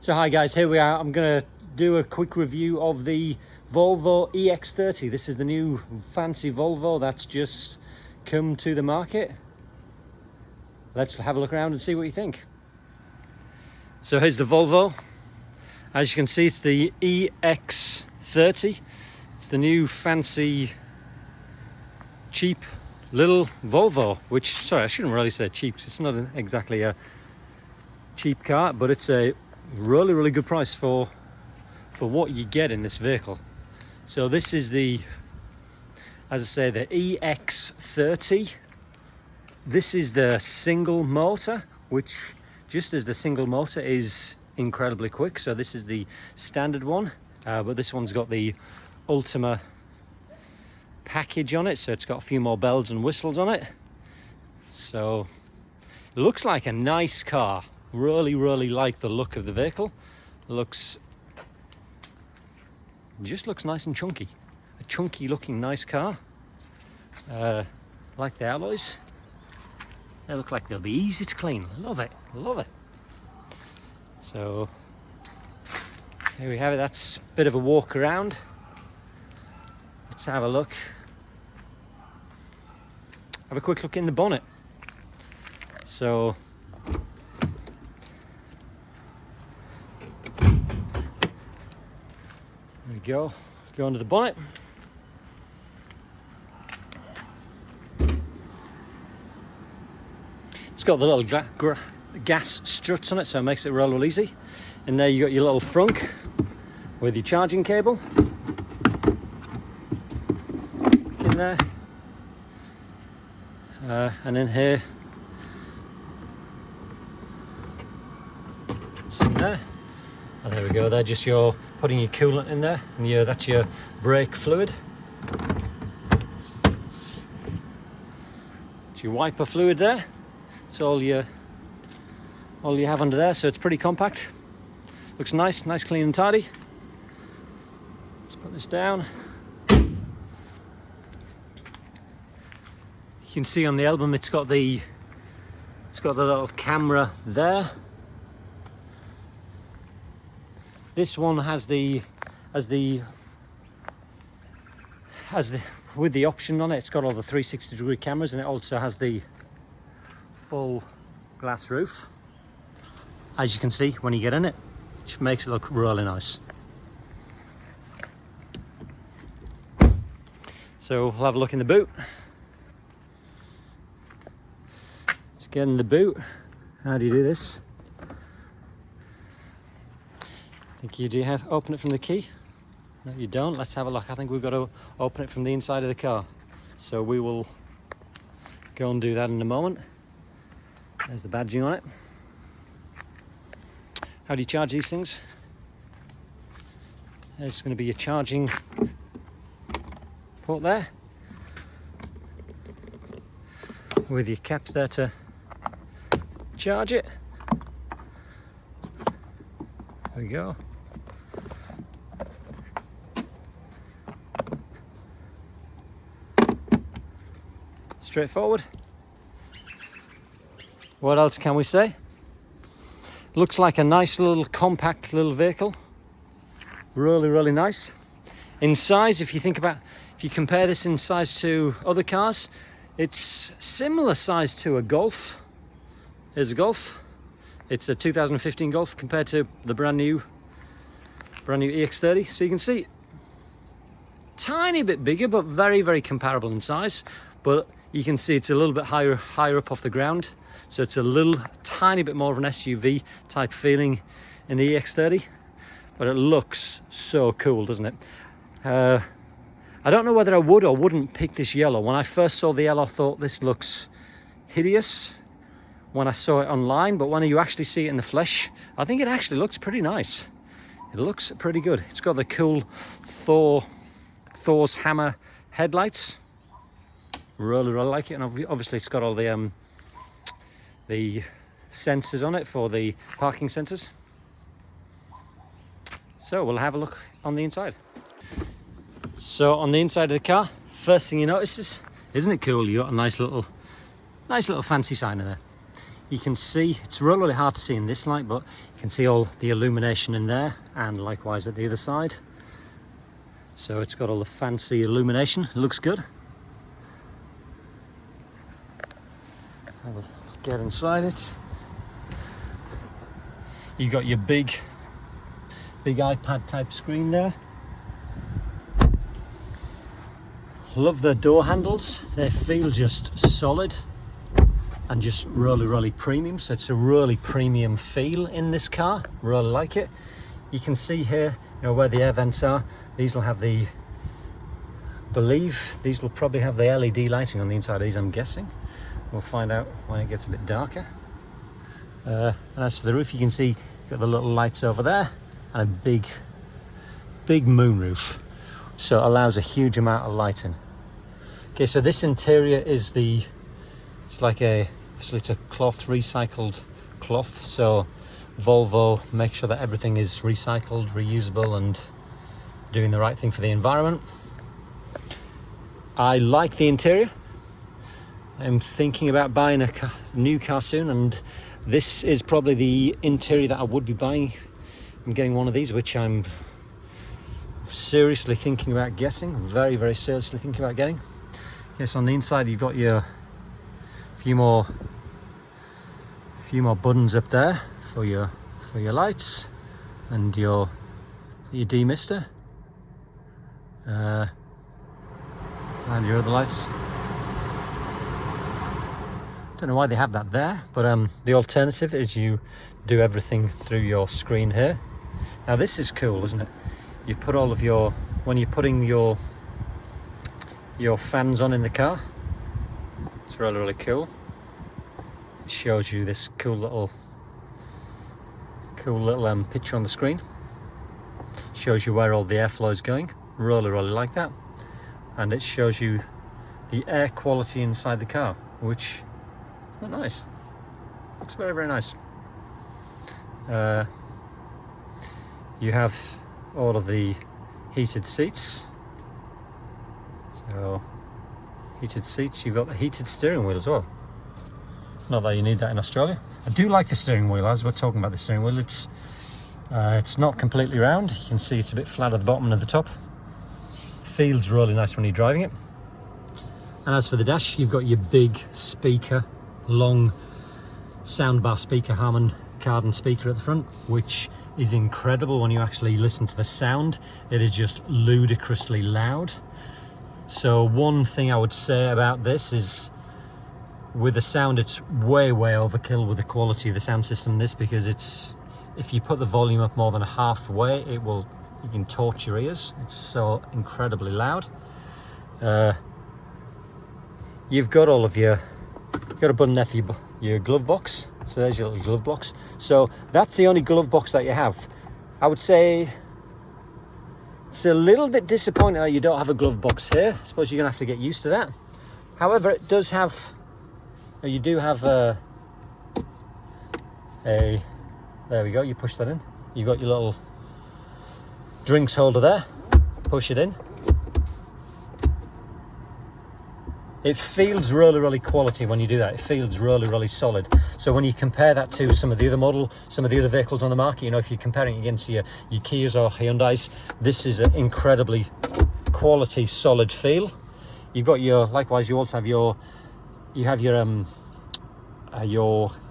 So hi guys, here we are. I'm going to do a quick review of the Volvo EX30. This is the new fancy Volvo that's just come to the market. Let's have a look around and see what you think. So here's the Volvo. As you can see, it's the EX30. It's the new fancy cheap little Volvo, which, sorry, I shouldn't really say cheap, because it's not exactly a cheap car, but it's a really good price for what you get in this vehicle. So this is the, as I say, the EX30. This is the single motor, which, just as the single motor is incredibly quick, so this is the standard one, but this one's got the Ultima package on it, so it's got a few more bells and whistles on it. So it looks like a nice car. Really like the look of the vehicle. Just looks nice and chunky. A chunky looking nice car. Like the alloys. They look like they'll be easy to clean. Love it. So here we have it. That's a bit of a walk around. Let's have a look. Have a quick look in the bonnet. So there we go. Go under the bonnet. It's got the little gas struts on it, so it makes it roll real easy. And there you got your little frunk with your charging cable in there. And in here, it's in there. And there we go. They're just your putting your coolant in there, and that's your brake fluid. It's your wiper fluid there. It's all you have under there. So it's pretty compact. Looks nice, clean and tidy. Let's put this down. You can see on the album it's got the little camera there. This one has with the option on it, it's got all the 360-degree cameras, and it also has the full glass roof, as you can see when you get in it, which makes it look really nice. So we'll have a look in the boot. Let's get in the boot. How do you do this? I think you do have open it from the key. No, you don't. Let's have a look. I think we've got to open it from the inside of the car. So we will go and do that in a moment. There's the badging on it. How do you charge these things? There's going to be a charging port there, with your caps there to charge it. There we go. Straightforward. What else can we say? Looks like a nice little compact little vehicle. Really nice. In size, if you compare this in size to other cars, it's similar size to a Golf. Here's a Golf. It's a 2015 Golf compared to the brand new EX30. So you can see, tiny bit bigger, but very comparable in size. But you can see it's a little bit higher up off the ground. So it's a little tiny bit more of an SUV type feeling in the EX30. But it looks so cool, doesn't it? I don't know whether I would or wouldn't pick this yellow. When I first saw the yellow, I thought this looks hideous when I saw it online, but when you actually see it in the flesh, I think it actually looks pretty nice. It looks pretty good. It's got the cool Thor's hammer headlights. Really like it, and obviously it's got all the sensors on it for the parking sensors. So we'll have a look on the inside. So on the inside of the car, first thing you notice is, isn't it cool? You got a nice little fancy sign in there. You can see, it's really hard to see in this light, but you can see all the illumination in there, and likewise at the other side. So it's got all the fancy illumination. It looks good. I'll get inside it. You've got your big iPad type screen there. Love the door handles. They feel just solid and just really premium. So it's a really premium feel in this car. Really like it. You can see here, you know, where the air vents are. These will have the, believe these will probably have the LED lighting on the inside of these, I'm guessing. We'll find out when it gets a bit darker. And as for the roof, you can see you've got the little lights over there and a big moonroof. So it allows a huge amount of lighting. Okay, so this interior is it's a cloth, recycled cloth. So Volvo makes sure that everything is recycled, reusable, and doing the right thing for the environment. I like the interior. I'm thinking about buying a new car soon, and this is probably the interior that I would be buying. I'm getting one of these, which I'm seriously thinking about getting. Very seriously thinking about getting. Yes, on the inside you've got your few more buttons up there for your lights and your demister and your other lights. Don't know why they have that there, but the alternative is you do everything through your screen here. Now this is cool, isn't it? You put all of when you're putting your fans on in the car, it's really cool. It shows you this cool little picture on the screen. Shows you where all the airflow is going. Really like that. And it shows you the air quality inside the car, which is not nice. Looks very nice. You have all of the heated seats. So heated seats, you've got the heated steering wheel as well. Not that you need that in Australia. I do like the steering wheel. As we're talking about the steering wheel, it's not completely round. You can see it's a bit flat at the bottom and at the top. Feels really nice when you're driving it. And as for the dash, you've got your big speaker, long soundbar speaker, Harman Kardon speaker at the front, which is incredible when you actually listen to the sound. It is just ludicrously loud. So one thing I would say about this is, with the sound, it's way overkill with the quality of the sound system in this, because if you put the volume up more than halfway, you can torch your ears. It's so incredibly loud. You've got a button there for your glove box. So there's your little glove box. So that's the only glove box that you have. I would say it's a little bit disappointing that you don't have a glove box here. I suppose you're gonna have to get used to that. However, it does have, you do have there we go, you push that in. You've got your little drinks holder there, push it in. It feels really quality when you do that. It feels really solid. So when you compare that to some of the other vehicles on the market, you know, if you're comparing it against your Kias or Hyundais, this is an incredibly quality, solid feel. You've got likewise, you also have your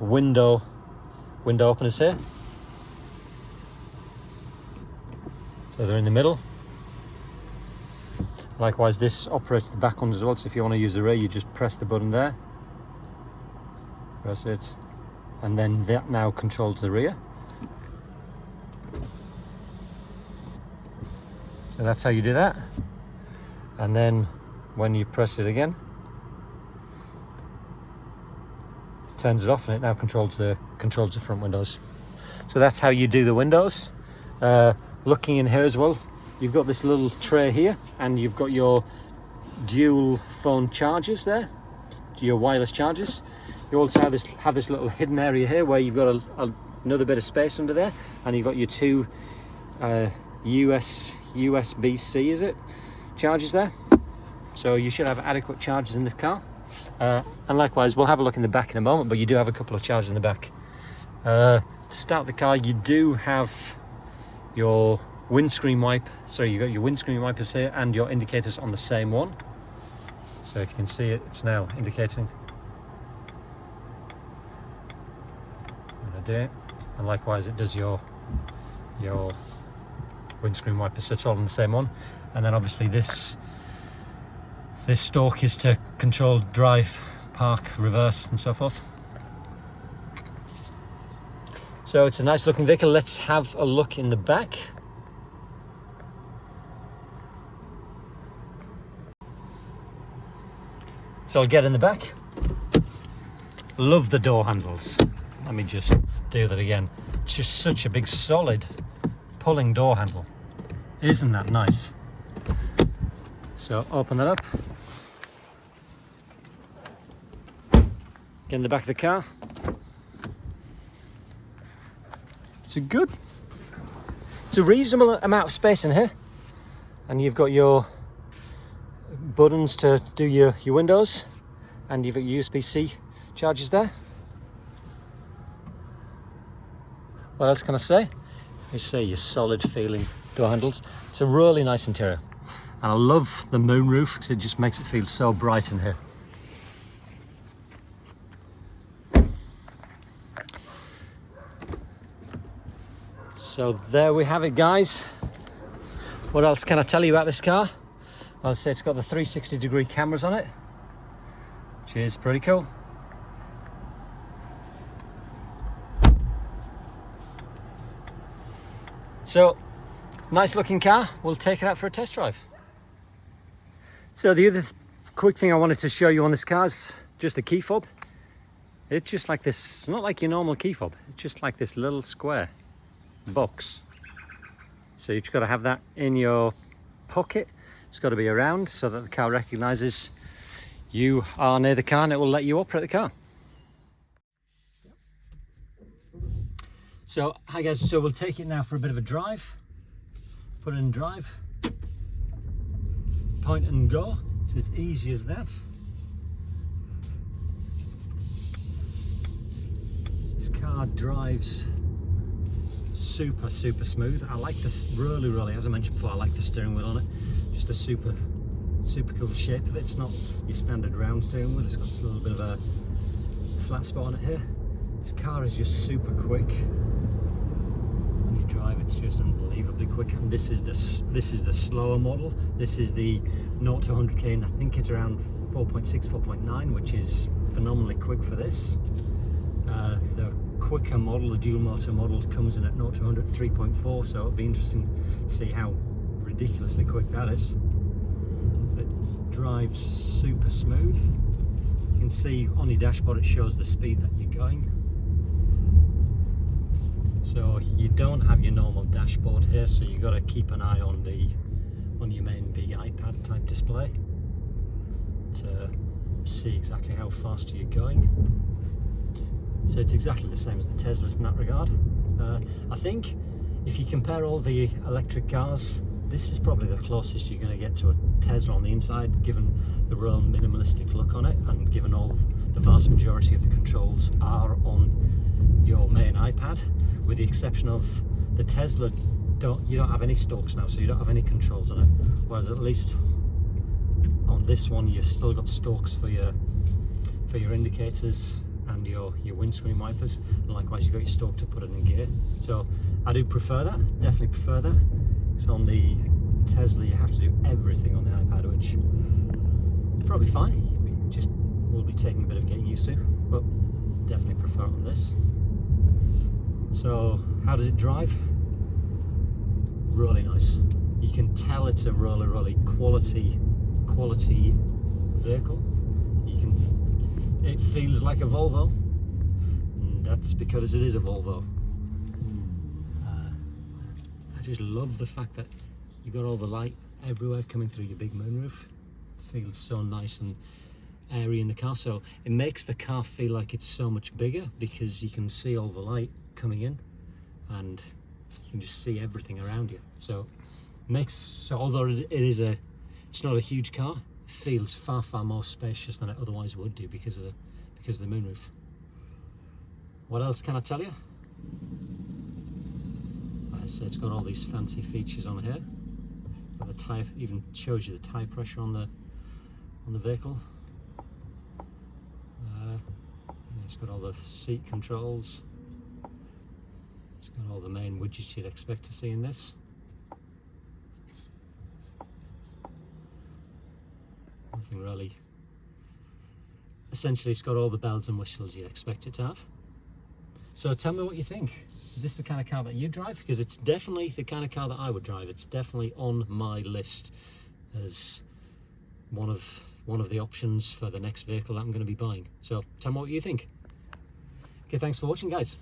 window openers here. So they're in the middle. Likewise, this operates the back ones as well, so if you want to use the rear, you just press the button there. Press it, and then that now controls the rear. So that's how you do that. And then when you press it again, it turns it off, and it now controls the front windows. So that's how you do the windows. Looking in here as well, you've got this little tray here, and you've got your dual phone chargers there, your wireless chargers. You also have this little hidden area here where you've got another bit of space under there, and you've got your two USB-C, is it, chargers there. So you should have adequate chargers in this car. And likewise, we'll have a look in the back in a moment, but you do have a couple of chargers in the back. To start the car, you do have your windscreen wipe. Sorry, you got your windscreen wipers here and your indicators on the same one. So if you can see it, it's now indicating when I do it, and likewise it does your windscreen wipers. So it's all on the same one. And then obviously this stalk is to control drive, park, reverse, and so forth. So it's a nice looking vehicle. Let's have a look in the back. So I'll get in the back. Love the door handles. Let me just do that again. It's just such a big solid pulling door handle. Isn't that nice? So open that up. Get in the back of the car. It's a reasonable amount of space in here, and you've got your buttons to do your windows, and you've got your USB-C chargers there. What else can I say? I say your solid feeling door handles. It's a really nice interior, and I love the moonroof because it just makes it feel so bright in here. So there we have it, guys. What else can I tell you about this car? Well, I'll say it's got the 360-degree cameras on it, which is pretty cool. So, nice looking car. We'll take it out for a test drive. So the other quick thing I wanted to show you on this car is just the key fob. It's just like this. It's not like your normal key fob. It's just like this little square box. So you've just got to have that in your pocket. It's got to be around so that the car recognizes you are near the car and it will let you operate the car. So hi guys, so we'll take it now for a bit of a drive. Put it in drive, point and go. It's as easy as that. This car drives super smooth. I like this really, as I mentioned before, I like the steering wheel on it. Just the super cool shape of it. It's not your standard round steering wheel. It's got a little bit of a flat spot on it here. This car is just super quick. When you drive, it's just unbelievably quick. And this is the slower model. This is the 0 to 100k, and I think it's around 4.6, 4.9, which is phenomenally quick for this. The quicker model, the dual motor model, comes in at 0 to 100 3.4, so it'll be interesting to see how ridiculously quick that is. It drives super smooth. You can see on your dashboard it shows the speed that you're going. So you don't have your normal dashboard here, so you've got to keep an eye on your main big iPad type display to see exactly how fast you're going. So it's exactly the same as the Teslas in that regard. I think if you compare all the electric cars, this is probably the closest you're going to get to a Tesla on the inside, given the real minimalistic look on it, and given all the vast majority of the controls are on your main iPad, with the exception of the Tesla. You don't have any stalks now, so you don't have any controls on it, whereas at least on this one you've still got stalks for your indicators and your windscreen wipers, and likewise you've got your stalk to put it in gear. So I do prefer that, definitely prefer that. So on the Tesla you have to do everything on the iPad, which is probably fine. It just will be taking a bit of getting used to, but definitely prefer it on this. So how does it drive? Really nice. You can tell it's a really quality vehicle. It feels like a Volvo, and that's because it is a Volvo. I just love the fact that you've got all the light everywhere coming through your big moonroof. Feels so nice and airy in the car, so it makes the car feel like it's so much bigger because you can see all the light coming in and you can just see everything around you. So although it's not a huge car, it feels far more spacious than it otherwise would do because of the moonroof. What else can I tell you? So it's got all these fancy features on here. Got the tyre, even shows you the tyre pressure on the vehicle. It's got all the seat controls. It's got all the main widgets you'd expect to see in this. Nothing really. Essentially, it's got all the bells and whistles you'd expect it to have. So tell me what you think. Is this the kind of car that you drive? Because it's definitely the kind of car that I would drive. It's definitely on my list as one of the options for the next vehicle that I'm going to be buying. So tell me what you think. Okay, thanks for watching, guys.